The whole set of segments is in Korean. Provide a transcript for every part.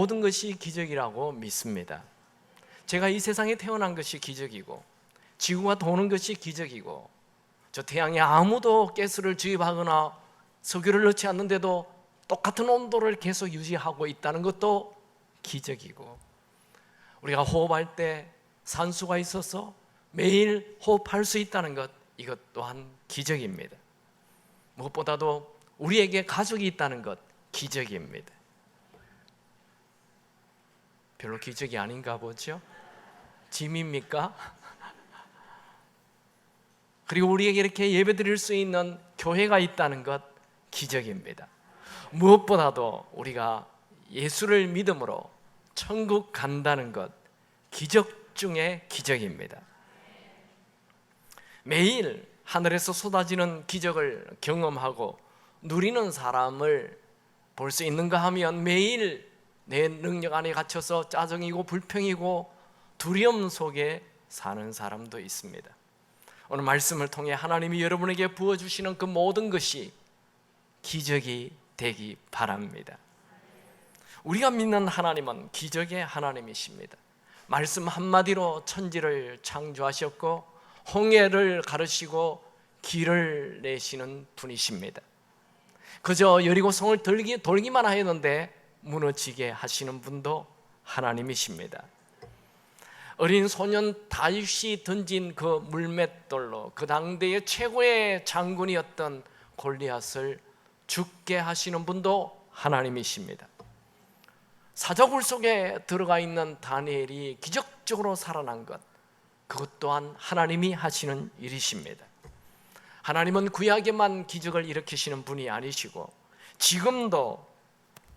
모든 것이 기적이라고 믿습니다. 제가 이 세상에 태어난 것이 기적이고, 지구가 도는 것이 기적이고, 저 태양에 아무도 가스를 주입하거나 석유를 넣지 않는데도 똑같은 온도를 계속 유지하고 있다는 것도 기적이고, 우리가 호흡할 때 산소가 있어서 매일 호흡할 수 있다는 것, 이것 또한 기적입니다. 무엇보다도 우리에게 가족이 있다는 것, 기적입니다. 별로 기적이 아닌가 보죠? 짐입니까? 그리고 우리에게 이렇게 예배드릴 수 있는 교회가 있다는 것, 기적입니다. 무엇보다도 우리가 예수를 믿음으로 천국 간다는 것, 기적 중에 기적입니다. 매일 하늘에서 쏟아지는 기적을 경험하고 누리는 사람을 볼 수 있는가 하면, 매일 내 능력 안에 갇혀서 짜증이고 불평이고 두려움 속에 사는 사람도 있습니다. 오늘 말씀을 통해 하나님이 여러분에게 부어주시는 그 모든 것이 기적이 되기 바랍니다. 우리가 믿는 하나님은 기적의 하나님이십니다. 말씀 한마디로 천지를 창조하셨고 홍해를 가르시고 길을 내시는 분이십니다. 그저 여리고성을 돌기만 하였는데 무너지게 하시는 분도 하나님이십니다. 어린 소년 다윗이 던진 그 물맷돌로 그 당대의 최고의 장군이었던 골리앗을 죽게 하시는 분도 하나님이십니다. 사자굴 속에 들어가 있는 다니엘이 기적적으로 살아난 것, 그것 또한 하나님이 하시는 일이십니다. 하나님은 구약에만 기적을 일으키시는 분이 아니시고 지금도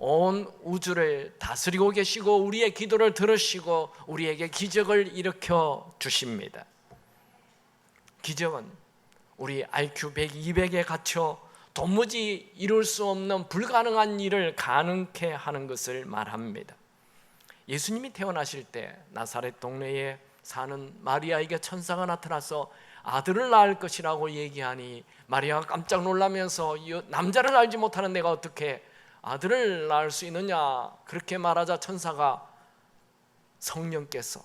온 우주를 다스리고 계시고 우리의 기도를 들으시고 우리에게 기적을 일으켜 주십니다. 기적은 우리 IQ 100, 200에 갇혀 도무지 이룰 수 없는 불가능한 일을 가능케 하는 것을 말합니다. 예수님이 태어나실 때 나사렛 동네에 사는 마리아에게 천사가 나타나서 아들을 낳을 것이라고 얘기하니 마리아가 깜짝 놀라면서 남자를 알지 못하는 내가 어떻게 아들을 낳을 수 있느냐, 그렇게 말하자 천사가 성령께서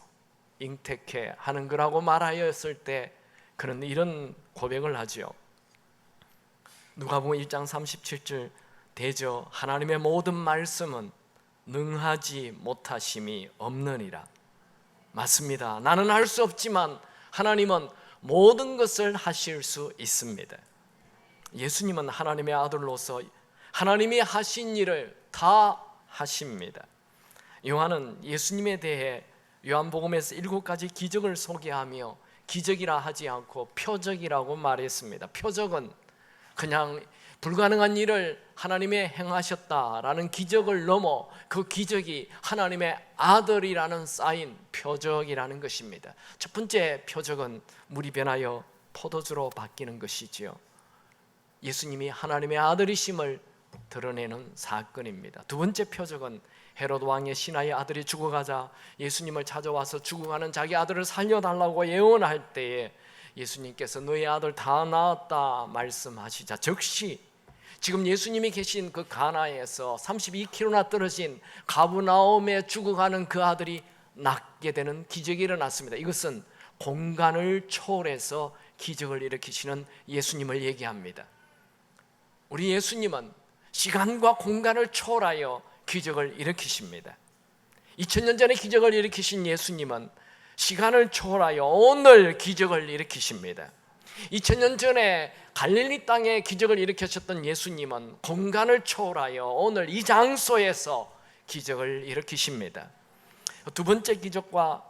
잉태케 하는 거라고 말하였을 때 그는 이런 고백을 하지요. 누가복음 1장 37절, 대저 하나님의 모든 말씀은 능하지 못하심이 없느니라. 맞습니다. 나는 할 수 없지만 하나님은 모든 것을 하실 수 있습니다. 예수님은 하나님의 아들로서 하나님이 하신 일을 다 하십니다. 요한은 예수님에 대해 요한복음에서 7가지 기적을 소개하며 기적이라 하지 않고 표적이라고 말했습니다. 표적은 그냥 불가능한 일을 하나님이 행하셨다라는 기적을 넘어 그 기적이 하나님의 아들이라는 사인, 표적이라는 것입니다. 첫 번째 표적은 물이 변하여 포도주로 바뀌는 것이지요. 예수님이 하나님의 아들이심을 드러내는 사건입니다. 두 번째 표적은 헤롯 왕의 신하의 아들이 죽어가자 예수님을 찾아와서 죽어가는 자기 아들을 살려달라고 예언할 때에 예수님께서 너희 아들 다 낳았다 말씀하시자 즉시 지금 예수님이 계신 그 가나에서 32km나 떨어진 가브나움에 죽어가는 그 아들이 낫게 되는 기적이 일어났습니다. 이것은 공간을 초월해서 기적을 일으키시는 예수님을 얘기합니다. 우리 예수님은 시간과 공간을 초월하여 기적을 일으키십니다. 2000년 전에 기적을 일으키신 예수님은 시간을 초월하여 오늘 기적을 일으키십니다. 2000년 전에 갈릴리 땅에 기적을 일으키셨던 예수님은 공간을 초월하여 오늘 이 장소에서 기적을 일으키십니다. 두 번째 기적과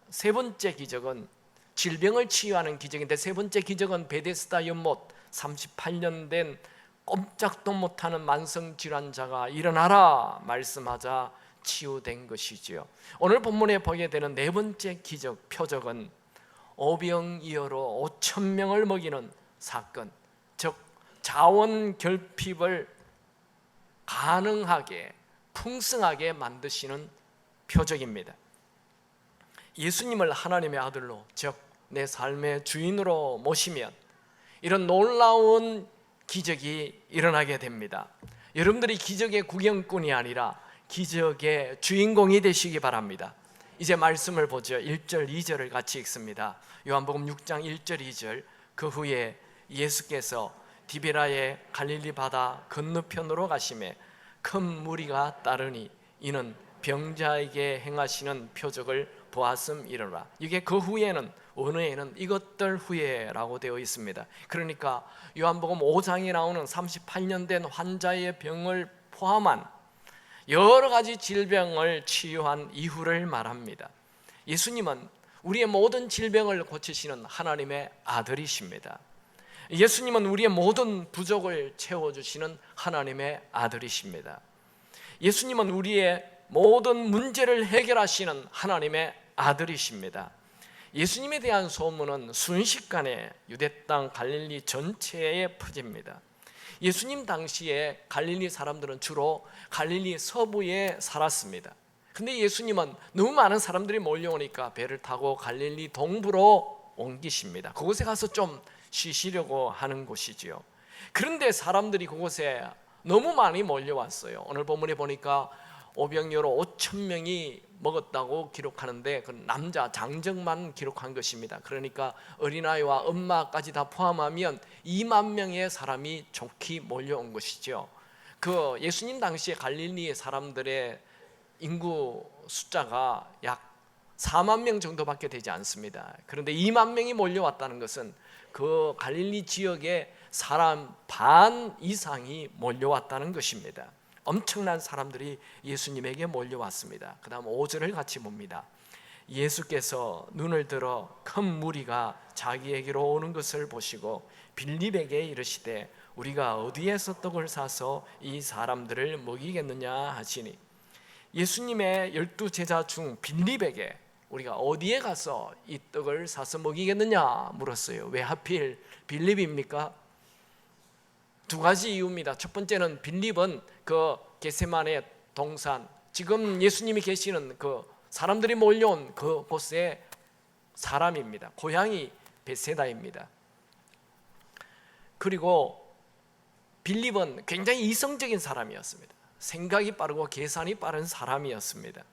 세 번째 기적은 질병을 치유하는 기적인데, 세 번째 기적은 베데스다 연못 38년 된 꼼짝도 못하는 만성질환자가 일어나라 말씀하자 치유된 것이지요. 오늘 본문에 보게 되는 네 번째 기적, 표적은 오병이어로 5,000명을 먹이는 사건, 즉 자원 결핍을 가능하게 풍성하게 만드시는 표적입니다. 예수님을 하나님의 아들로, 즉 내 삶의 주인으로 모시면 이런 놀라운 기적이 일어나게 됩니다. 여러분들이 기적의 구경꾼이 아니라 기적의 주인공이 되시기 바랍니다. 이제 말씀을 보죠. 1절 2절을 같이 읽습니다. 요한복음 6장 1절 2절. 그 후에 예수께서 디베라의 갈릴리 바다 건너편으로 가시매 큰 무리가 따르니 이는 병자에게 행하시는 표적을 보았음이로라. 이게 그 후에는 언어에는 이것들 후에라고 되어 있습니다. 그러니까 요한복음 5장에 나오는 38년 된 환자의 병을 포함한 여러 가지 질병을 치유한 이후를 말합니다. 예수님은 우리의 모든 질병을 고치시는 하나님의 아들이십니다. 예수님은 우리의 모든 부족을 채워주시는 하나님의 아들이십니다. 예수님은 우리의 모든 문제를 해결하시는 하나님의 아들이십니다. 예수님에 대한 소문은 순식간에 유대 땅 갈릴리 전체에 퍼집니다. 예수님 당시에 갈릴리 사람들은 주로 갈릴리 서부에 살았습니다. 근데 예수님은 너무 많은 사람들이 몰려오니까 배를 타고 갈릴리 동부로 옮기십니다. 그곳에 가서 좀 쉬시려고 하는 곳이지요. 그런데 사람들이 그곳에 너무 많이 몰려왔어요. 오늘 본문에 보니까 오병이어로 5,000명이 먹었다고 기록하는데 그 남자 장정만 기록한 것입니다. 그러니까 어린아이와 엄마까지 다 포함하면 2만 명의 사람이 좋게 몰려온 것이죠. 그 예수님 당시에 갈릴리 사람들의 인구 숫자가 약 4만 명 정도밖에 되지 않습니다. 그런데 2만 명이 몰려왔다는 것은 그 갈릴리 지역에 사람 반 이상이 몰려왔다는 것입니다. 엄청난 사람들이 예수님에게 몰려왔습니다. 그 다음 5절을 같이 봅니다. 예수께서 눈을 들어 큰 무리가 자기에게로 오는 것을 보시고 빌립에게 이르시되 우리가 어디에서 떡을 사서 이 사람들을 먹이겠느냐 하시니, 예수님의 12제자 중 빌립에게 우리가 어디에 가서 이 떡을 사서 먹이겠느냐 물었어요. 왜 하필 빌립입니까? 두 가지 이유입니다. 첫 번째는 빌립은 그 겟세마네 동산, 지금 예수님이 계시는 그 사람들이 몰려온 그곳의 사람입니다. 고향이 벳세다입니다. 그리고 빌립은 굉장히 이성적인 사람이었습니다. 생각이 빠르고 계산이 빠른 사람이었습니다.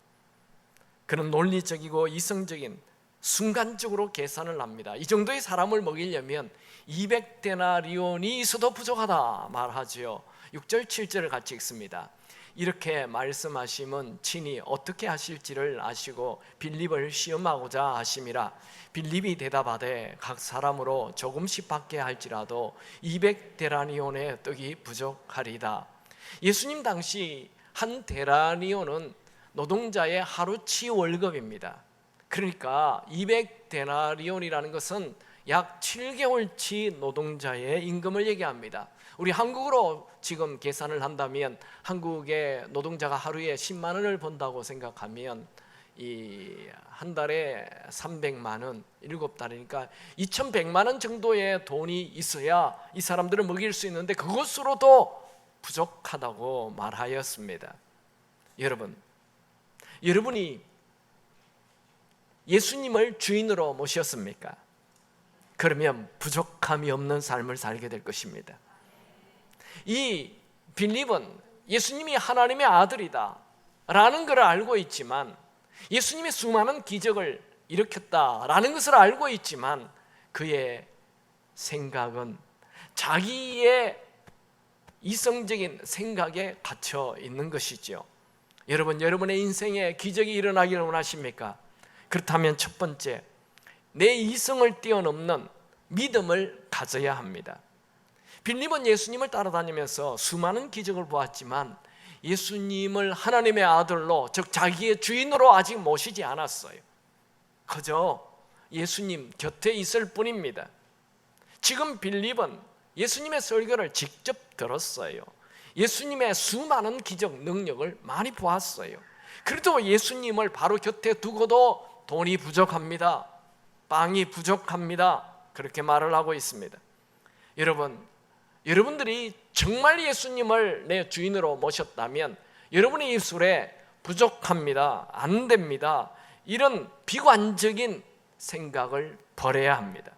그는 논리적이고 이성적인, 순간적으로 계산을 합니다. 이 정도의 사람을 먹이려면 200데나리온이 있어도 부족하다 말하지요. 6절 7절을 같이 읽습니다. 이렇게 말씀하심은 친히 어떻게 하실지를 아시고 빌립을 시험하고자 하심이라. 빌립이 대답하되 각 사람으로 조금씩 받게 할지라도 200데나리온의 떡이 부족하리다. 예수님 당시 한 데나리온은 노동자의 하루치 월급입니다. 그러니까 200데나리온이라는 것은 약 7개월치 노동자의 임금을 얘기합니다. 우리 한국으로 지금 계산을 한다면 한국의 노동자가 하루에 10만 원을 번다고 생각하면 이 한 달에 300만 원, 7달이니까 2,100만 원 정도의 돈이 있어야 이 사람들을 먹일 수 있는데 그것으로도 부족하다고 말하였습니다. 여러분이 예수님을 주인으로 모셨습니까? 그러면 부족함이 없는 삶을 살게 될 것입니다. 이 빌립은 예수님이 하나님의 아들이다 라는 것을 알고 있지만, 예수님의 수많은 기적을 일으켰다라는 것을 알고 있지만, 그의 생각은 자기의 이성적인 생각에 갇혀 있는 것이죠. 여러분의 인생에 기적이 일어나기를 원하십니까? 그렇다면 첫 번째, 내 이성을 뛰어넘는 믿음을 가져야 합니다. 빌립은 예수님을 따라다니면서 수많은 기적을 보았지만 예수님을 하나님의 아들로, 즉 자기의 주인으로 아직 모시지 않았어요. 그저 예수님 곁에 있을 뿐입니다. 지금 빌립은 예수님의 설교를 직접 들었어요. 예수님의 수많은 기적 능력을 많이 보았어요. 그래도 예수님을 바로 곁에 두고도 돈이 부족합니다, 빵이 부족합니다, 그렇게 말을 하고 있습니다. 여러분들이 정말 예수님을 내 주인으로 모셨다면 여러분의 입술에 부족합니다, 안 됩니다, 이런 비관적인 생각을 버려야 합니다.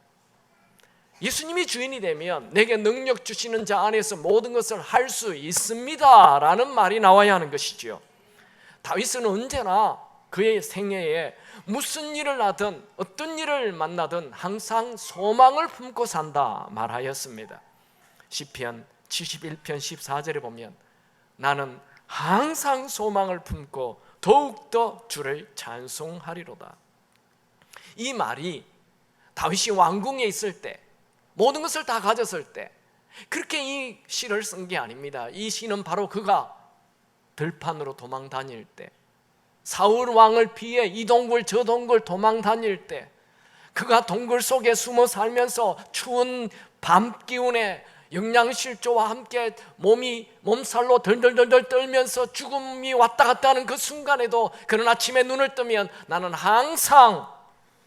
예수님이 주인이 되면 내게 능력 주시는 자 안에서 모든 것을 할 수 있습니다 라는 말이 나와야 하는 것이죠. 다윗은 언제나 그의 생애에 무슨 일을 하든 어떤 일을 만나든 항상 소망을 품고 산다 말하였습니다. 시편 71편 14절에 보면 나는 항상 소망을 품고 더욱더 주를 찬송하리로다. 이 말이 다윗이 왕궁에 있을 때, 모든 것을 다 가졌을 때 그렇게 이 시를 쓴 게 아닙니다. 이 시는 바로 그가 들판으로 도망 다닐 때, 사울 왕을 피해 이 동굴 저 동굴 도망 다닐 때, 그가 동굴 속에 숨어 살면서 추운 밤 기운에 영양실조와 함께 몸살로 덜덜덜 떨면서 죽음이 왔다 갔다 하는 그 순간에도 그는 아침에 눈을 뜨면 나는 항상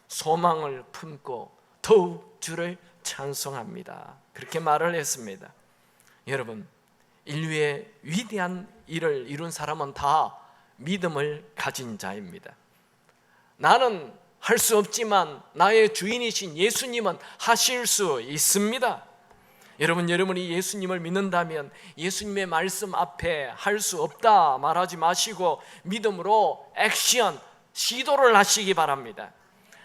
소망을 품고 더욱 주를 찬송합니다. 그렇게 말을 했습니다. 여러분, 인류의 위대한 일을 이룬 사람은 다 믿음을 가진 자입니다. 나는 할 수 없지만 나의 주인이신 예수님은 하실 수 있습니다. 여러분이 예수님을 믿는다면 예수님의 말씀 앞에 할 수 없다 말하지 마시고 믿음으로 액션, 시도를 하시기 바랍니다.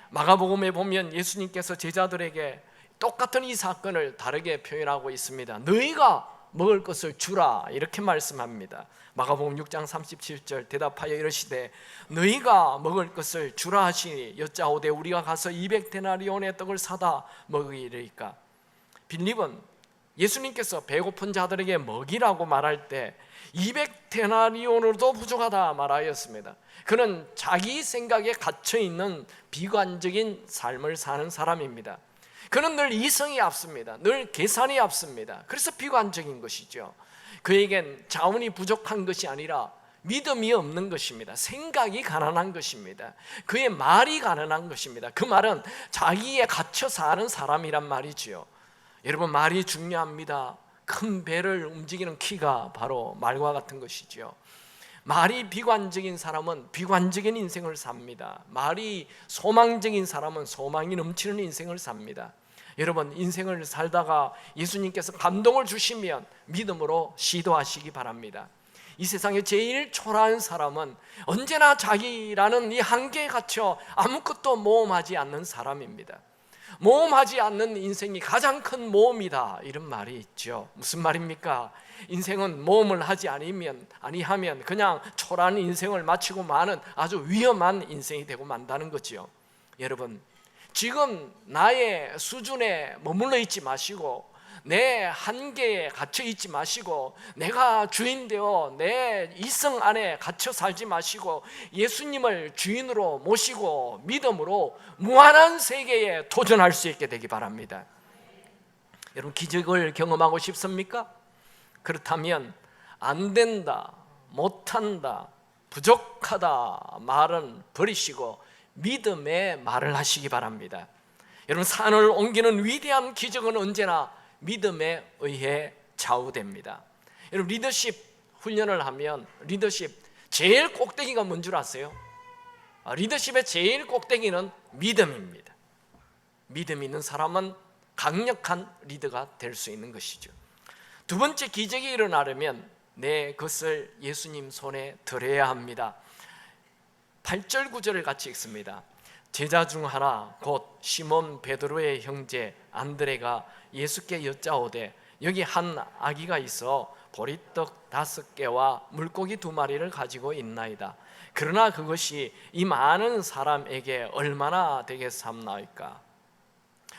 마가복음에 보면 예수님께서 제자들에게 똑같은 이 사건을 다르게 표현하고 있습니다. 너희가 먹을 것을 주라 이렇게 말씀합니다. 마가복음 6장 37절 대답하여 이르시되 너희가 먹을 것을 주라 하시니 여짜오되 우리가 가서 200데나리온의 떡을 사다 먹으리까. 빌립은 예수님께서 배고픈 자들에게 먹이라고 말할 때 200데나리온으로도 부족하다 말하였습니다. 그는 자기 생각에 갇혀있는 비관적인 삶을 사는 사람입니다. 그는 늘 이성이 앞섭니다. 늘 계산이 앞섭니다. 그래서 비관적인 것이죠. 그에겐 자원이 부족한 것이 아니라 믿음이 없는 것입니다. 생각이 가난한 것입니다. 그의 말이 가난한 것입니다. 그 말은 자기에 갇혀 사는 사람이란 말이지요. 여러분, 말이 중요합니다. 큰 배를 움직이는 키가 바로 말과 같은 것이죠. 말이 비관적인 사람은 비관적인 인생을 삽니다. 말이 소망적인 사람은 소망이 넘치는 인생을 삽니다. 여러분, 인생을 살다가 예수님께서 감동을 주시면 믿음으로 시도하시기 바랍니다. 이 세상에 제일 초라한 사람은 언제나 자기라는 이 한계에 갇혀 아무것도 모험하지 않는 사람입니다. 모험하지 않는 인생이 가장 큰 모험이다, 이런 말이 있죠. 무슨 말입니까? 인생은 모험을 하지 아니하면 그냥 초라한 인생을 마치고 마는 아주 위험한 인생이 되고 만다는 거죠. 여러분, 지금 나의 수준에 머물러 있지 마시고 내 한계에 갇혀 있지 마시고 내가 주인 되어 내 이성 안에 갇혀 살지 마시고 예수님을 주인으로 모시고 믿음으로 무한한 세계에 도전할 수 있게 되기 바랍니다. 여러분, 기적을 경험하고 싶습니까? 그렇다면 안 된다, 못한다, 부족하다 말은 버리시고 믿음의 말을 하시기 바랍니다. 여러분, 산을 옮기는 위대한 기적은 언제나 믿음에 의해 좌우됩니다. 여러분, 리더십 훈련을 하면 리더십 제일 꼭대기가 뭔 줄 아세요? 리더십의 제일 꼭대기는 믿음입니다. 믿음 있는 사람은 강력한 리더가 될 수 있는 것이죠. 두 번째, 기적이 일어나려면 내 것을 예수님 손에 드려야 합니다. 8절 9절을 같이 읽습니다. 제자 중 하나 곧 시몬 베드로의 형제 안드레가 예수께 여짜오되 여기 한 아기가 있어 보리떡 5개와 물고기 2마리를 가지고 있나이다. 그러나 그것이 이 많은 사람에게 얼마나 되겠사옵나이까.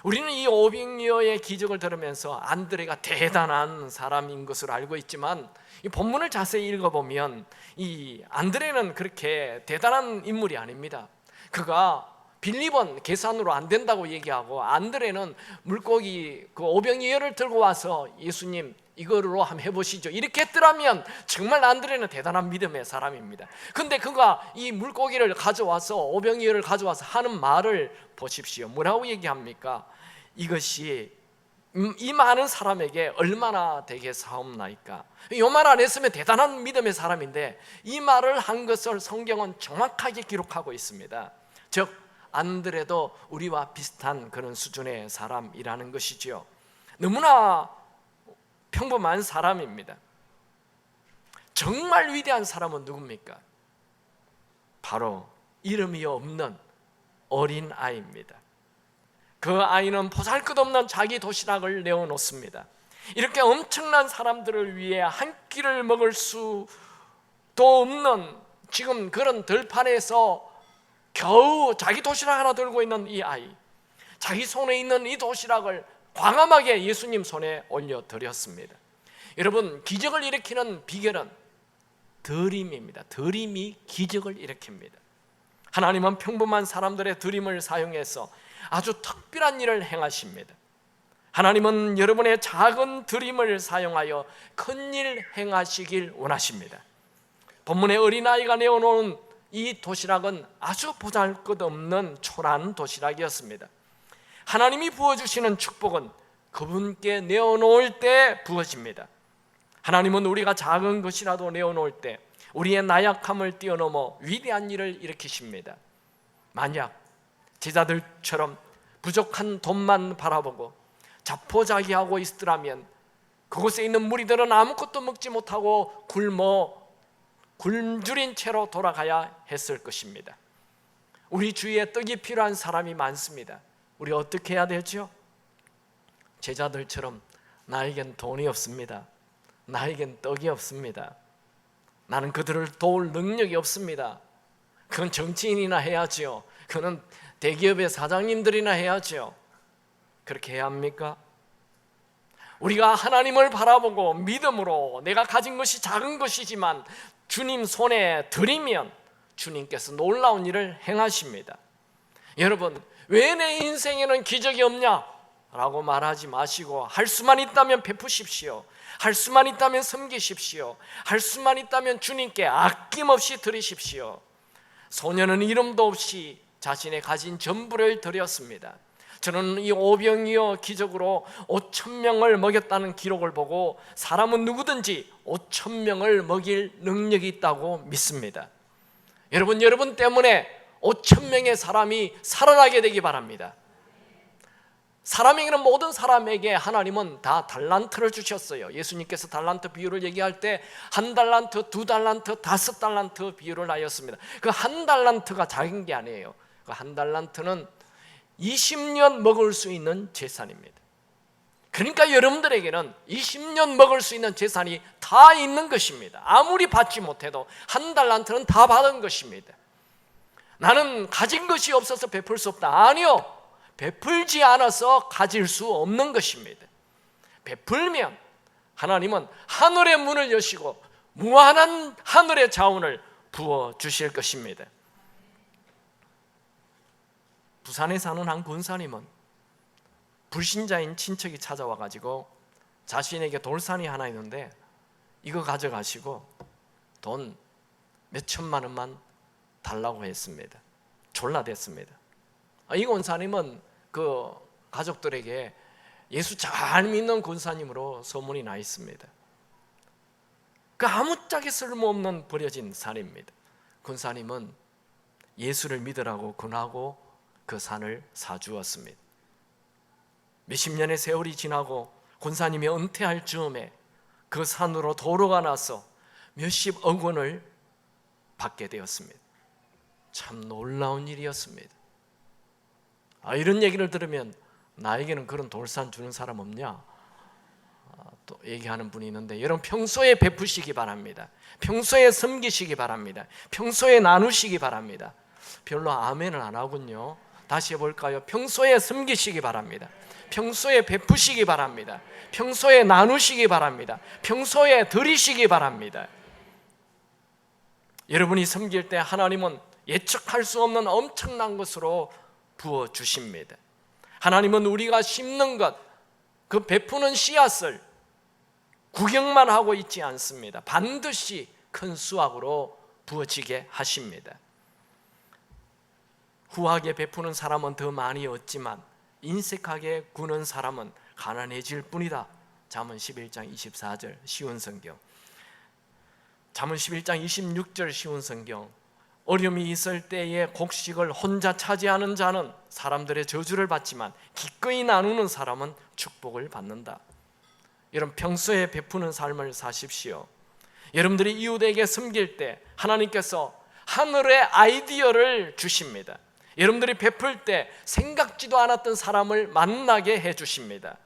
우리는 이 오병이어의 기적을 들으면서 안드레가 대단한 사람인 것을 알고 있지만 이 본문을 자세히 읽어보면 이 안드레는 그렇게 대단한 인물이 아닙니다. 그가 빌립은 계산으로 안 된다고 얘기하고 안드레는 물고기 그 오병이어를 들고 와서 예수님 이거로 한번 해보시죠 이렇게 했더라면 정말 안드레는 대단한 믿음의 사람입니다. 근데 그가 이 물고기를 가져와서 오병이어를 가져와서 하는 말을 보십시오. 뭐라고 얘기합니까? 이것이 이 많은 사람에게 얼마나 되겠사옵나이까. 이 말 안 했으면 대단한 믿음의 사람인데 이 말을 한 것을 성경은 정확하게 기록하고 있습니다. 즉 안드레도 우리와 비슷한 그런 수준의 사람이라는 것이지요. 너무나 평범한 사람입니다. 정말 위대한 사람은 누굽니까? 바로 이름이 없는 어린 아이입니다. 그 아이는 보잘것없는 자기 도시락을 내어놓습니다. 이렇게 엄청난 사람들을 위해 한 끼를 먹을 수도 없는 지금 그런 들판에서 겨우 자기 도시락 하나 들고 있는 이 아이, 자기 손에 있는 이 도시락을 광함하게 예수님 손에 올려드렸습니다. 여러분, 기적을 일으키는 비결은 드림입니다. 드림이 기적을 일으킵니다. 하나님은 평범한 사람들의 드림을 사용해서 아주 특별한 일을 행하십니다. 하나님은 여러분의 작은 드림을 사용하여 큰일 행하시길 원하십니다. 본문의 어린아이가 내어놓은 이 도시락은 아주 보잘것없는 초라한 도시락이었습니다. 하나님이 부어주시는 축복은 그분께 내어놓을 때 부어집니다. 하나님은 우리가 작은 것이라도 내어놓을 때 우리의 나약함을 뛰어넘어 위대한 일을 일으키십니다. 만약 제자들처럼 부족한 돈만 바라보고 자포자기하고 있더라면 그곳에 있는 무리들은 아무것도 먹지 못하고 굶주린 채로 돌아가야 했을 것입니다. 우리 주위에 떡이 필요한 사람이 많습니다. 우리 어떻게 해야 되죠? 제자들처럼 나에겐 돈이 없습니다. 나에겐 떡이 없습니다. 나는 그들을 도울 능력이 없습니다. 그건 정치인이나 해야지요. 그건 대기업의 사장님들이나 해야지요. 그렇게 해야 합니까? 우리가 하나님을 바라보고 믿음으로 내가 가진 것이 작은 것이지만 주님 손에 드리면 주님께서 놀라운 일을 행하십니다. 여러분, 왜 내 인생에는 기적이 없냐? 라고 말하지 마시고 할 수만 있다면 베푸십시오. 할 수만 있다면 섬기십시오. 할 수만 있다면 주님께 아낌없이 드리십시오. 소년은 이름도 없이 자신의 가진 전부를 드렸습니다. 저는 이 오병이어 기적으로 5,000명을 먹였다는 기록을 보고 사람은 누구든지 5,000명을 먹일 능력이 있다고 믿습니다. 여러분 때문에 5,000명의 사람이 살아나게 되기 바랍니다. 사람에게는 모든 사람에게 하나님은 다 달란트를 주셨어요. 예수님께서 달란트 비유를 얘기할 때 1달란트, 2달란트, 5달란트 비유를 하였습니다. 그 1달란트가 작은 게 아니에요. 그 1달란트는 20년 먹을 수 있는 재산입니다. 그러니까 여러분들에게는 20년 먹을 수 있는 재산이 다 있는 것입니다. 아무리 받지 못해도 1달란트는 다 받은 것입니다. 나는 가진 것이 없어서 베풀 수 없다. 아니요, 베풀지 않아서 가질 수 없는 것입니다. 베풀면 하나님은 하늘의 문을 여시고 무한한 하늘의 자원을 부어주실 것입니다. 부산에 사는 한 군사님은 불신자인 친척이 찾아와 가지고 자신에게 돌산이 하나 있는데 이거 가져가시고 돈 몇 천만 원만 달라고 했습니다. 졸라댔습니다. 이 군사님은 그 가족들에게 예수 잘 믿는 군사님으로 소문이 나 있습니다. 그 아무짝에 쓸모없는 버려진 산입니다. 군사님은 예수를 믿으라고 권하고 그 산을 사주었습니다. 몇십 년의 세월이 지나고 군사님이 은퇴할 즈음에 그 산으로 도로가 나서 몇십억 원을 받게 되었습니다. 참 놀라운 일이었습니다. 이런 얘기를 들으면 나에게는 그런 돌산 주는 사람 없냐? 또 얘기하는 분이 있는데, 여러분 평소에 베푸시기 바랍니다. 평소에 섬기시기 바랍니다. 평소에 나누시기 바랍니다. 별로 아멘을 안 하군요. 다시 해볼까요? 평소에 섬기시기 바랍니다. 평소에 베푸시기 바랍니다. 평소에 나누시기 바랍니다. 평소에 드리시기 바랍니다. 여러분이 섬길 때 하나님은 예측할 수 없는 엄청난 것으로 부어주십니다. 하나님은 우리가 심는 것, 그 베푸는 씨앗을 구경만 하고 있지 않습니다. 반드시 큰 수확으로 부어지게 하십니다. 후하게 베푸는 사람은 더 많이 얻지만 인색하게 구는 사람은 가난해질 뿐이다. 잠언 11장 24절 쉬운 성경. 잠언 11장 26절 쉬운 성경. 어려움이 있을 때에 곡식을 혼자 차지하는 자는 사람들의 저주를 받지만 기꺼이 나누는 사람은 축복을 받는다. 여러분 평소에 베푸는 삶을 사십시오. 여러분들이 이웃에게 섬길 때 하나님께서 하늘의 아이디어를 주십니다. 여러분들이 베풀 때 생각지도 않았던 사람을 만나게 해주십니다.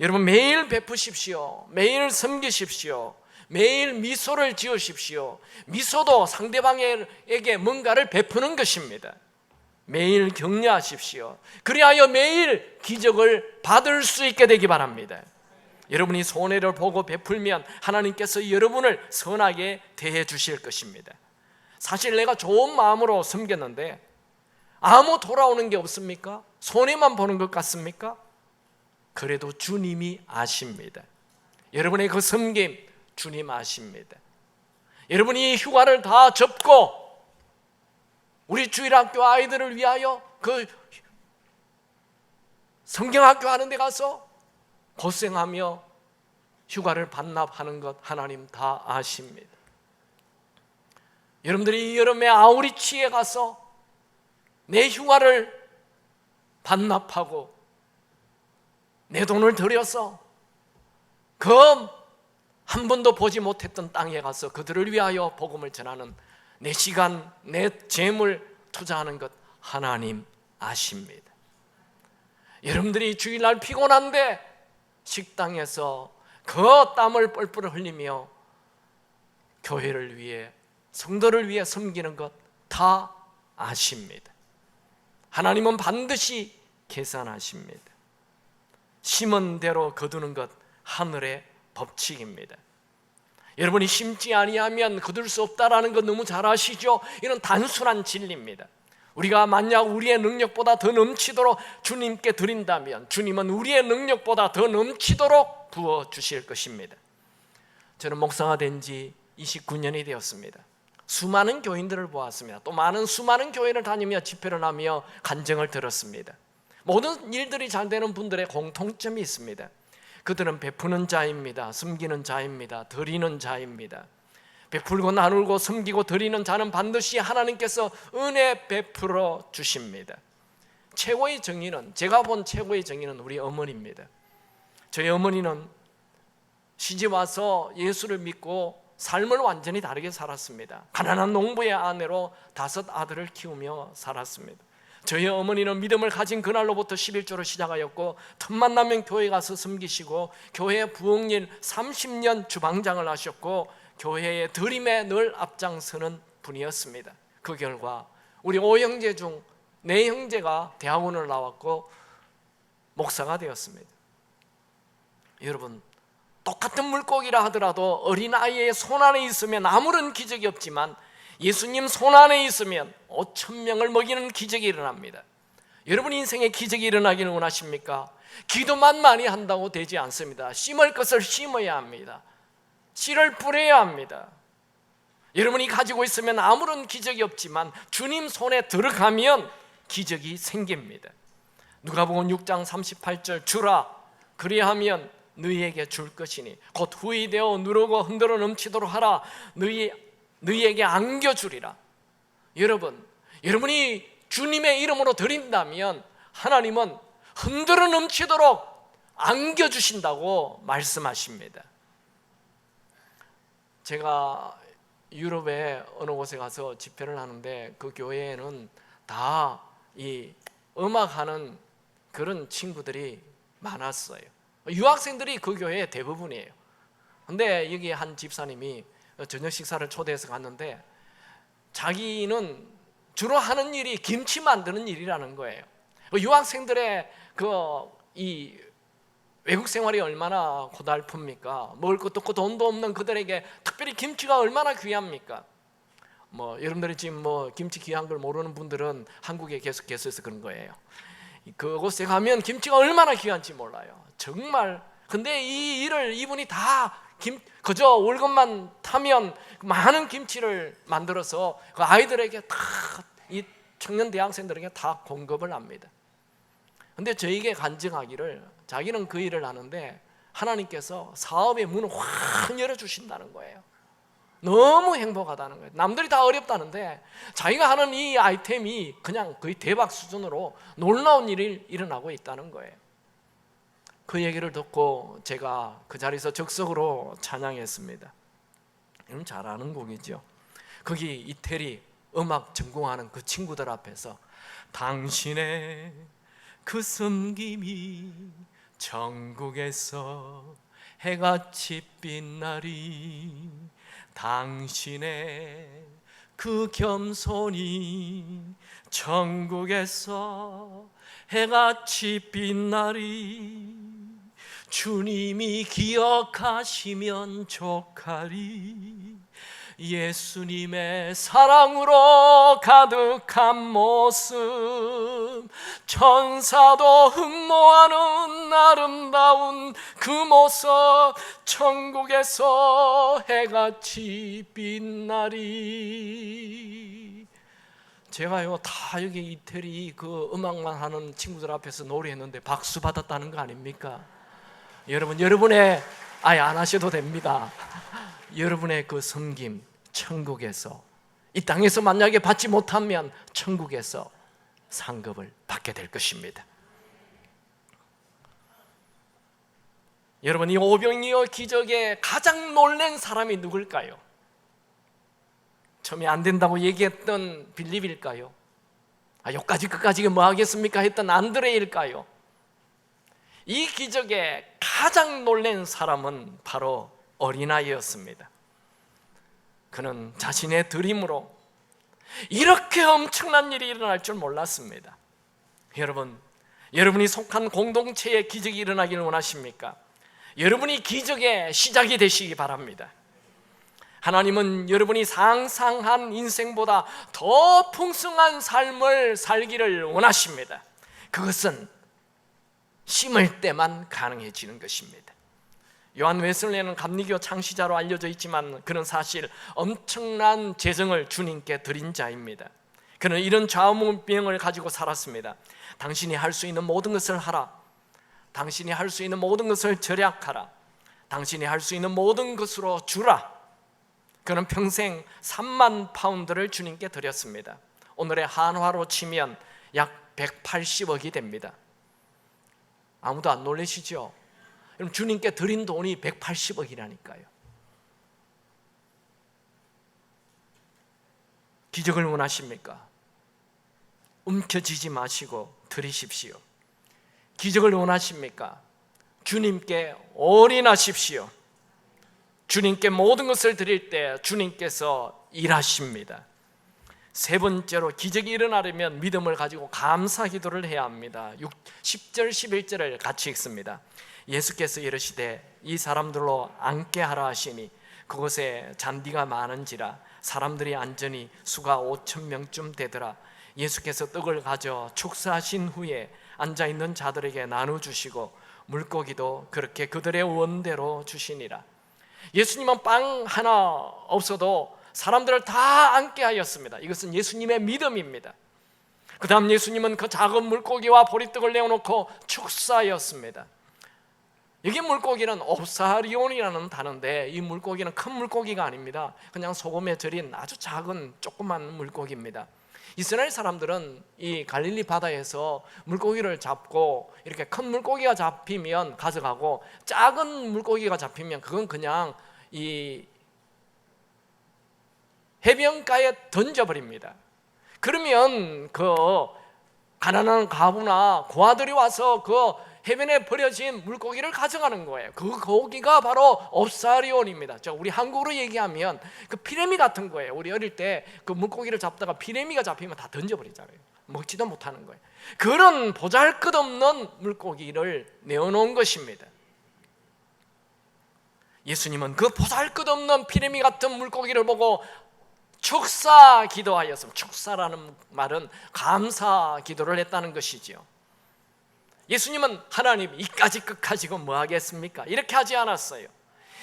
여러분 매일 베푸십시오. 매일 섬기십시오. 매일 미소를 지으십시오. 미소도 상대방에게 뭔가를 베푸는 것입니다. 매일 격려하십시오. 그리하여 매일 기적을 받을 수 있게 되기 바랍니다. 여러분이 손해를 보고 베풀면 하나님께서 여러분을 선하게 대해 주실 것입니다. 사실 내가 좋은 마음으로 섬겼는데 아무 돌아오는 게 없습니까? 손해만 보는 것 같습니까? 그래도 주님이 아십니다. 여러분의 그 섬김 주님 아십니다. 여러분이 휴가를 다 접고 우리 주일학교 아이들을 위하여 그 성경학교 하는 데 가서 고생하며 휴가를 반납하는 것 하나님 다 아십니다. 여러분들이 이 여름에 아우리치에 가서 내 휴가를 반납하고 내 돈을 들여서 그 한 번도 보지 못했던 땅에 가서 그들을 위하여 복음을 전하는 내 시간, 내 재물 투자하는 것 하나님 아십니다. 여러분들이 주일날 피곤한데 식당에서 그 땀을 뻘뻘 흘리며 교회를 위해 성도를 위해 섬기는 것 다 아십니다. 하나님은 반드시 계산하십니다. 심은 대로 거두는 것 하늘의 법칙입니다. 여러분이 심지 아니하면 거둘 수 없다라는 것 너무 잘 아시죠? 이런 단순한 진리입니다. 우리가 만약 우리의 능력보다 더 넘치도록 주님께 드린다면 주님은 우리의 능력보다 더 넘치도록 부어주실 것입니다. 저는 목사가 된 지 29년이 되었습니다. 수많은 교인들을 보았습니다. 또 수많은 교회를 다니며 집회를 하며 간증을 들었습니다. 모든 일들이 잘 되는 분들의 공통점이 있습니다. 그들은 베푸는 자입니다. 섬기는 자입니다. 드리는 자입니다. 베풀고 나누고 섬기고 드리는 자는 반드시 하나님께서 은혜 베풀어 주십니다. 최고의 정의는, 제가 본 최고의 정의는 우리 어머니입니다. 저희 어머니는 시집 와서 예수를 믿고 삶을 완전히 다르게 살았습니다. 가난한 농부의 아내로 5 아들을 키우며 살았습니다. 저희 어머니는 믿음을 가진 그날로부터 11조로 시작하였고 틈만 나면 교회 가서 섬기시고 교회 부흥일 30년 주방장을 하셨고 교회의 드림에 늘 앞장서는 분이었습니다. 그 결과 우리 5형제 중 4형제가 대학원을 나왔고 목사가 되었습니다. 여러분, 똑같은 물고기라 하더라도 어린아이의 손안에 있으면 아무런 기적이 없지만 예수님 손안에 있으면 5,000명을 먹이는 기적이 일어납니다. 여러분 인생에 기적이 일어나기를 원하십니까? 기도만 많이 한다고 되지 않습니다. 심을 것을 심어야 합니다. 씨를 뿌려야 합니다. 여러분이 가지고 있으면 아무런 기적이 없지만 주님 손에 들어가면 기적이 생깁니다. 누가복음 6장 38절 주라 그리하면 너희에게 줄 것이니 곧 후히 되어 누르고 흔들어 넘치도록 하라 너희에게 안겨주리라. 여러분이 주님의 이름으로 드린다면 하나님은 흔들어 넘치도록 안겨주신다고 말씀하십니다. 제가 유럽의 어느 곳에 가서 집회를 하는데 그 교회에는 다 이 음악하는 그런 친구들이 많았어요. 유학생들이 그 교회의 대부분이에요. 근데 여기 한 집사님이 저녁 식사를 초대해서 갔는데 자기는 주로 하는 일이 김치 만드는 일이라는 거예요. 유학생들의 이 외국 생활이 얼마나 고달픕니까? 먹을 것도 없고 돈도 없는 그들에게 특별히 김치가 얼마나 귀합니까? 여러분들이 지금 김치 귀한 걸 모르는 분들은 한국에 계속 계셔서 그런 거예요. 그곳에 가면 김치가 얼마나 귀한지 몰라요. 정말. 근데 이 일을 이분이 다 그저 월급만 타면 많은 김치를 만들어서 그 아이들에게 다 이 청년 대학생들에게 다 공급을 합니다. 근데 저에게 간증하기를 자기는 그 일을 하는데 하나님께서 사업의 문을 확 열어주신다는 거예요. 너무 행복하다는 거예요. 남들이 다 어렵다는데 자기가 하는 이 아이템이 그냥 거의 대박 수준으로 놀라운 일이 일어나고 있다는 거예요. 그 얘기를 듣고 제가 그 자리에서 적석으로 찬양했습니다. 여러분 잘 아는 곡이죠. 거기 이태리 음악 전공하는 그 친구들 앞에서 당신의 그 섬김이 천국에서 해같이 빛나리, 당신의 그 겸손이 천국에서 해같이 빛나리, 주님이 기억하시면 좋가리, 예수님의 사랑으로 가득한 모습, 천사도 흠모하는 아름다운 그 모습, 천국에서 해같이 빛나리. 제가요 다 여기 이태리 그 음악만 하는 친구들 앞에서 노래했는데 박수 받았다는 거 아닙니까? 여러분의 아예 안 하셔도 됩니다. 여러분의 그 섬김 천국에서, 이 땅에서 만약에 받지 못하면 천국에서 상급을 받게 될 것입니다. 여러분, 이 오병이어 기적에 가장 놀란 사람이 누굴까요? 처음에 안 된다고 얘기했던 빌립일까요? 여기까지 끝까지 뭐 하겠습니까? 했던 안드레일까요? 이 기적에 가장 놀란 사람은 바로 어린아이였습니다. 그는 자신의 드림으로 이렇게 엄청난 일이 일어날 줄 몰랐습니다. 여러분이 속한 공동체에 기적이 일어나기를 원하십니까? 여러분이 기적의 시작이 되시기 바랍니다. 하나님은 여러분이 상상한 인생보다 더 풍성한 삶을 살기를 원하십니다. 그것은 심을 때만 가능해지는 것입니다. 요한 웨슬레는 감리교 창시자로 알려져 있지만 그는 사실 엄청난 재정을 주님께 드린 자입니다. 그는 이런 좌우명을 가지고 살았습니다. 당신이 할 수 있는 모든 것을 하라. 당신이 할 수 있는 모든 것을 절약하라. 당신이 할 수 있는 모든 것으로 주라. 그는 평생 3만 파운드를 주님께 드렸습니다. 오늘의 한화로 치면 약 180억이 됩니다. 아무도 안 놀라시죠? 그럼 주님께 드린 돈이 180억이라니까요. 기적을 원하십니까? 움켜쥐지 마시고 드리십시오. 기적을 원하십니까? 주님께 올인하십시오. 주님께 모든 것을 드릴 때 주님께서 일하십니다. 세 번째로, 기적이 일어나려면 믿음을 가지고 감사 기도를 해야 합니다. 10절 11절을 같이 읽습니다. 예수께서 이르시되 이 사람들로 앉게 하라 하시니 그곳에 잔디가 많은지라 사람들이 앉으니 수가 5,000명쯤 되더라. 예수께서 떡을 가져 축사하신 후에 앉아있는 자들에게 나눠주시고 물고기도 그렇게 그들의 원대로 주시니라. 예수님은 빵 하나 없어도 사람들을 다 앉게 하였습니다. 이것은 예수님의 믿음입니다. 그 다음 예수님은 그 작은 물고기와 보리떡을 내어놓고 축사하였습니다. 여기 물고기는 옵사리온이라는 단어인데 이 물고기는 큰 물고기가 아닙니다. 그냥 소금에 절인 아주 작은 조그만 물고기입니다. 이스라엘 사람들은 이 갈릴리 바다에서 물고기를 잡고 이렇게 큰 물고기가 잡히면 가져가고 작은 물고기가 잡히면 그건 그냥 이 해변가에 던져버립니다. 그러면 그 가난한 과부나 고아들이 와서 그 해변에 버려진 물고기를 가져가는 거예요. 그 고기가 바로 옵사리온입니다. 우리 한국으로 얘기하면 그 피레미 같은 거예요. 우리 어릴 때 그 물고기를 잡다가 피레미가 잡히면 다 던져버리잖아요. 먹지도 못하는 거예요. 그런 보잘것없는 물고기를 내어놓은 것입니다. 예수님은 그 보잘것없는 피레미 같은 물고기를 보고 축사 기도하였습니다. 축사라는 말은 감사 기도를 했다는 것이지요. 예수님은 하나님 이까지 끝까지 뭐 하겠습니까? 이렇게 하지 않았어요.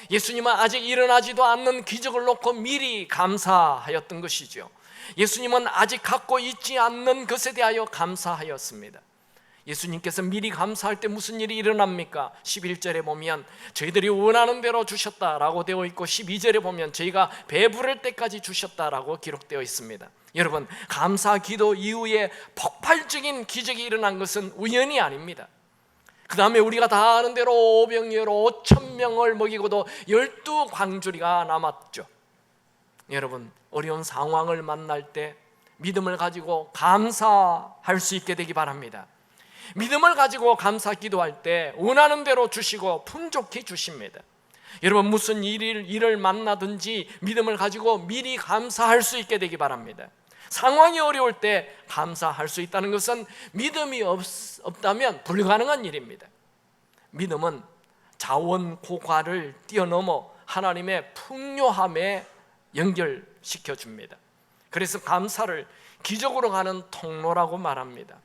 예수님은 아직 일어나지도 않는 기적을 놓고 미리 감사하였던 것이죠. 예수님은 아직 갖고 있지 않는 것에 대하여 감사하였습니다. 예수님께서 미리 감사할 때 무슨 일이 일어납니까? 11절에 보면 저희들이 원하는 대로 주셨다라고 되어 있고 12절에 보면 저희가 배부를 때까지 주셨다라고 기록되어 있습니다. 여러분, 감사 기도 이후에 폭발적인 기적이 일어난 것은 우연이 아닙니다. 그 다음에 우리가 다 아는 대로 오병이어로 5,000명을 먹이고도 12광주리가 남았죠. 여러분, 어려운 상황을 만날 때 믿음을 가지고 감사할 수 있게 되기 바랍니다. 믿음을 가지고 감사 기도할 때 원하는 대로 주시고 풍족히 주십니다. 여러분, 무슨 일을 만나든지 믿음을 가지고 미리 감사할 수 있게 되기 바랍니다. 상황이 어려울 때 감사할 수 있다는 것은 믿음이 없다면 불가능한 일입니다. 믿음은 자원고갈을 뛰어넘어 하나님의 풍요함에 연결시켜 줍니다. 그래서 감사를 기적으로 가는 통로라고 말합니다.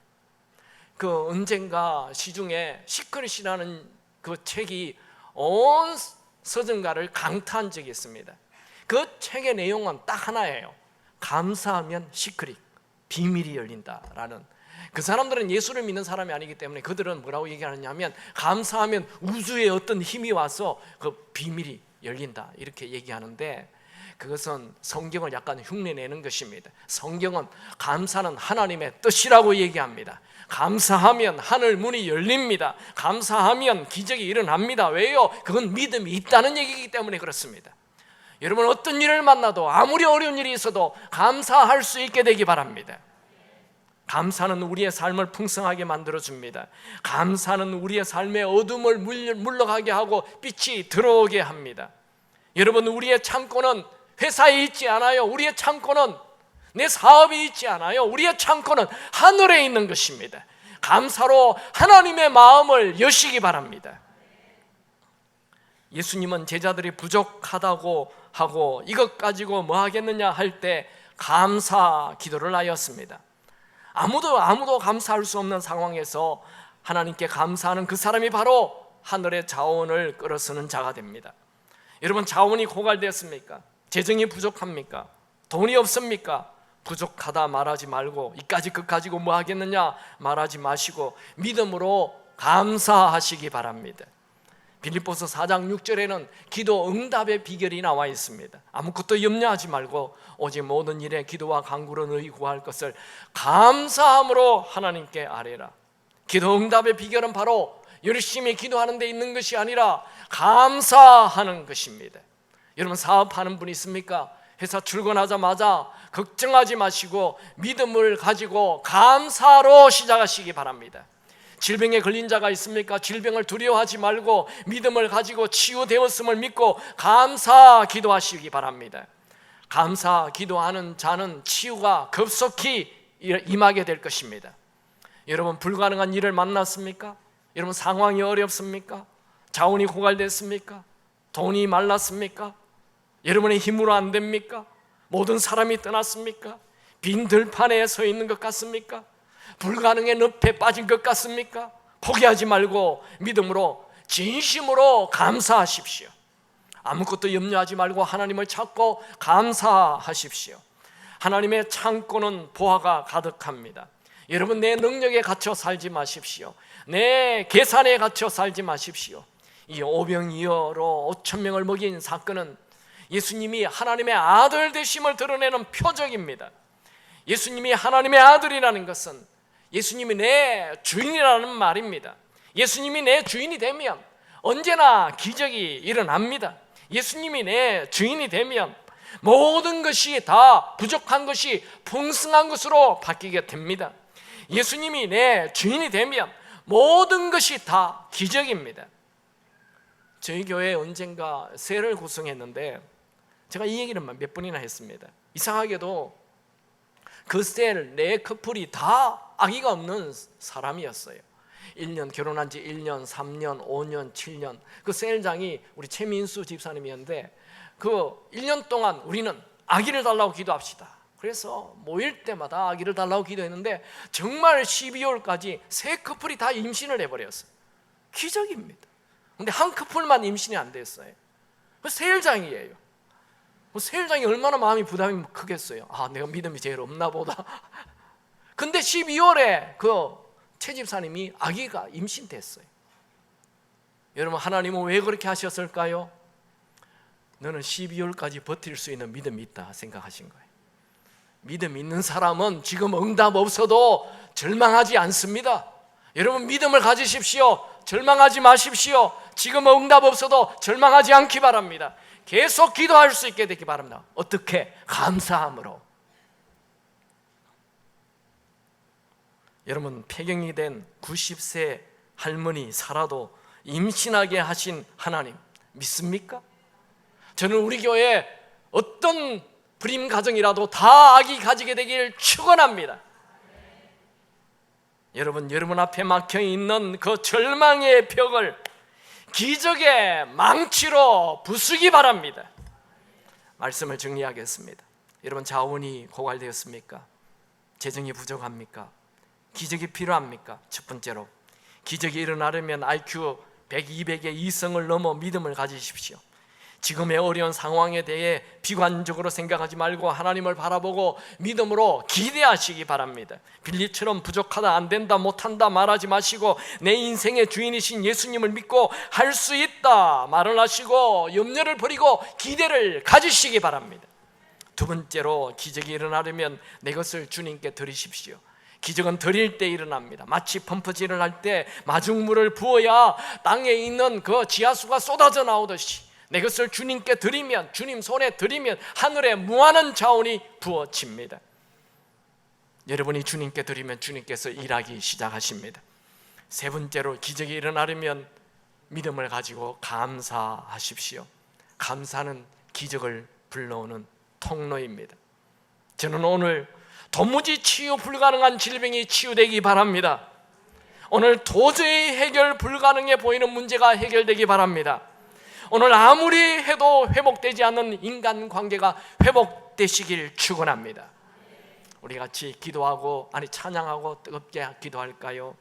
언젠가 시중에 시크릿이라는 그 책이 온 서점가를 강타한 적이 있습니다. 그 책의 내용은 딱 하나예요. 감사하면 시크릿, 비밀이 열린다라는. 그 사람들은 예수를 믿는 사람이 아니기 때문에 그들은 뭐라고 얘기하느냐면 감사하면 우주의 어떤 힘이 와서 그 비밀이 열린다 이렇게 얘기하는데, 그것은 성경을 약간 흉내내는 것입니다. 성경은 감사는 하나님의 뜻이라고 얘기합니다. 감사하면 하늘 문이 열립니다. 감사하면 기적이 일어납니다. 왜요? 그건 믿음이 있다는 얘기이기 때문에 그렇습니다. 여러분, 어떤 일을 만나도 아무리 어려운 일이 있어도 감사할 수 있게 되기 바랍니다. 감사는 우리의 삶을 풍성하게 만들어줍니다. 감사는 우리의 삶의 어둠을 물러가게 하고 빛이 들어오게 합니다. 여러분, 우리의 창고는 회사에 있지 않아요. 우리의 창고는 내 사업에 있지 않아요. 우리의 창고는 하늘에 있는 것입니다. 감사로 하나님의 마음을 여시기 바랍니다. 예수님은 제자들이 부족하다고 하고 이것 가지고 뭐 하겠느냐 할 때 감사 기도를 하였습니다. 아무도 감사할 수 없는 상황에서 하나님께 감사하는 그 사람이 바로 하늘의 자원을 끌어쓰는 자가 됩니다. 여러분, 자원이 고갈되었습니까? 재정이 부족합니까? 돈이 없습니까? 부족하다 말하지 말고 이까지 그 가지고 뭐 하겠느냐 말하지 마시고 믿음으로 감사하시기 바랍니다. 빌립보서 4장 6절에는 기도 응답의 비결이 나와 있습니다. 아무것도 염려하지 말고 오직 모든 일에 기도와 간구로 너희 구할 것을 감사함으로 하나님께 아뢰라. 기도 응답의 비결은 바로 열심히 기도하는 데 있는 것이 아니라 감사하는 것입니다. 여러분, 사업하는 분 있습니까? 회사 출근하자마자 걱정하지 마시고 믿음을 가지고 감사로 시작하시기 바랍니다. 질병에 걸린 자가 있습니까? 질병을 두려워하지 말고 믿음을 가지고 치유되었음을 믿고 감사 기도하시기 바랍니다. 감사 기도하는 자는 치유가 급속히 임하게 될 것입니다. 여러분, 불가능한 일을 만났습니까? 여러분, 상황이 어렵습니까? 자원이 고갈됐습니까? 돈이 말랐습니까? 여러분의 힘으로 안 됩니까? 모든 사람이 떠났습니까? 빈 들판에 서 있는 것 같습니까? 불가능의 늪에 빠진 것 같습니까? 포기하지 말고 믿음으로 진심으로 감사하십시오. 아무것도 염려하지 말고 하나님을 찾고 감사하십시오. 하나님의 창고는 보화가 가득합니다. 여러분, 내 능력에 갇혀 살지 마십시오. 내 계산에 갇혀 살지 마십시오. 이 오병이어로 5,000명을 먹인 사건은 예수님이 하나님의 아들 되심을 드러내는 표적입니다. 예수님이 하나님의 아들이라는 것은 예수님이 내 주인이라는 말입니다. 예수님이 내 주인이 되면 언제나 기적이 일어납니다. 예수님이 내 주인이 되면 모든 것이 다 부족한 것이 풍성한 것으로 바뀌게 됩니다. 예수님이 내 주인이 되면 모든 것이 다 기적입니다. 저희 교회에 언젠가 셀을 구성했는데 제가 이 얘기를 몇 번이나 했습니다. 이상하게도 그 셀 네 커플이 다 아기가 없는 사람이었어요. 1년 결혼한 지 1년, 3년, 5년, 7년. 그 셀장이 우리 최민수 집사님이었는데 그 1년 동안 우리는 아기를 달라고 기도합시다. 그래서 모일 때마다 아기를 달라고 기도했는데 정말 12월까지 세 커플이 다 임신을 해버렸어요. 기적입니다. 근데 한 커플만 임신이 안 됐어요. 그 셀장이에요. 셀장이 얼마나 마음이 부담이 크겠어요. 내가 믿음이 제일 없나 보다. 근데 12월에 그 최 집사님이 아기가 임신됐어요. 여러분, 하나님은 왜 그렇게 하셨을까요? 너는 12월까지 버틸 수 있는 믿음이 있다 생각하신 거예요. 믿음 있는 사람은 지금 응답 없어도 절망하지 않습니다. 여러분, 믿음을 가지십시오. 절망하지 마십시오. 지금 응답 없어도 절망하지 않기 바랍니다. 계속 기도할 수 있게 되기 바랍니다. 어떻게? 감사함으로. 여러분, 폐경이 된 90세 할머니 살아도 임신하게 하신 하나님 믿습니까? 저는 우리 교회 어떤 불임 가정이라도 다 아기 가지게 되길 축원합니다. 여러분 앞에 막혀 있는 그 절망의 벽을 기적의 망치로 부수기 바랍니다. 말씀을 정리하겠습니다. 여러분, 자원이 고갈되었습니까? 재정이 부족합니까? 기적이 필요합니까? 첫 번째로, 기적이 일어나려면 IQ 100, 200의 이성을 넘어 믿음을 가지십시오. 지금의 어려운 상황에 대해 비관적으로 생각하지 말고 하나님을 바라보고 믿음으로 기대하시기 바랍니다. 빌립처럼 부족하다, 안 된다, 못한다 말하지 마시고 내 인생의 주인이신 예수님을 믿고 할 수 있다 말을 하시고 염려를 버리고 기대를 가지시기 바랍니다. 두 번째로, 기적이 일어나려면 내 것을 주님께 드리십시오. 기적은 드릴 때 일어납니다. 마치 펌프질을 할 때 마중물을 부어야 땅에 있는 그 지하수가 쏟아져 나오듯이 내 것을 주님께 드리면, 주님 손에 드리면 하늘에 무한한 자원이 부어집니다. 여러분이 주님께 드리면 주님께서 일하기 시작하십니다. 세 번째로, 기적이 일어나려면 믿음을 가지고 감사하십시오. 감사는 기적을 불러오는 통로입니다. 저는 오늘 도무지 치유 불가능한 질병이 치유되기 바랍니다. 오늘 도저히 해결 불가능해 보이는 문제가 해결되기 바랍니다. 오늘 아무리 해도 회복되지 않는 인간관계가 회복되시길 축원합니다. 우리 같이 기도하고, 찬양하고 뜨겁게 기도할까요?